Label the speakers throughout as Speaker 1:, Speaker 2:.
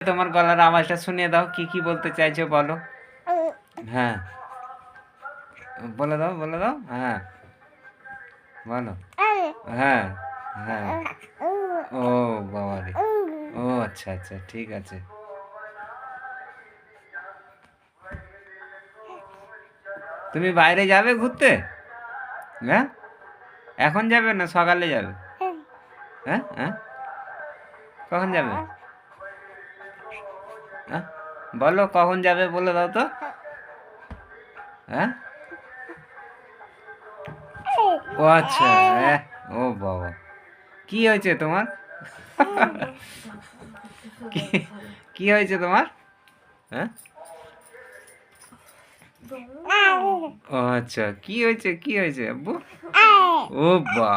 Speaker 1: তোমার গলার আওয়াজটা শুনিয়ে দাও, কি কি বলতে চাইছো বলো। হ্যাঁ, বলে দাও, বলে দাও। হ্যাঁ, বলো। হ্যাঁ, হ্যাঁ। ও বাবা রে! ও আচ্ছা, আচ্ছা, ঠিক আছে। তুমি বাইরে যাবে ঘুরতে? হ্যাঁ? এখন যাবে না সকালে যাবে? হ্যাঁ, হ্যাঁ? কখন যাবে? হ্যাঁ? বলো কখন যাবে বলে দাও তো। হ্যাঁ? ও আচ্ছা, হ্যাঁ। ও বাবা! কি হয়েছে তোমার? কি কি হয়েছে তোমার? হ্যাঁ? ও আচ্ছা, কি হয়েছে, কি হয়েছে আব্বু? ও বাবা!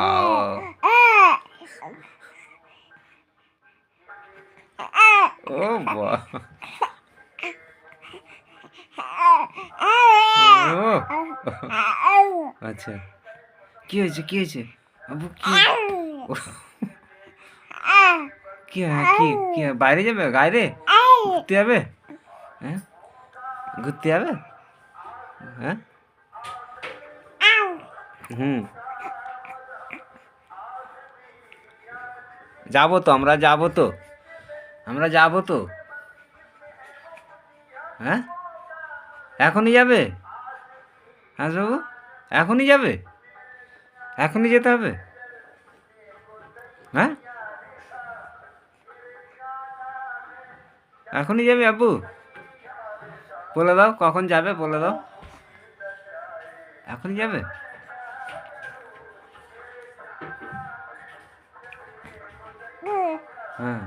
Speaker 1: ও বাবা! ও আচ্ছা, কি হয়েছে, কি হয়েছে আব্বু? কি কি কি কি বাইরে যাবে, বাইরে ঘুরতে যাবে? হ্যাঁ, ঘুরতে যাবে? হ্যাঁ, হুম, যাবো তো, আমরা যাবো তো, আমরা যাবো তো। হ্যাঁ, এখনই যাবে হাঁসবাবু? এখনই যাবে? এখনই যেতে হবে? হ্যাঁ, এখনই যাবে আব্বু? বলে দাও কখন যাবে, বলে দাও। এখনই যাবে? হ্যাঁ,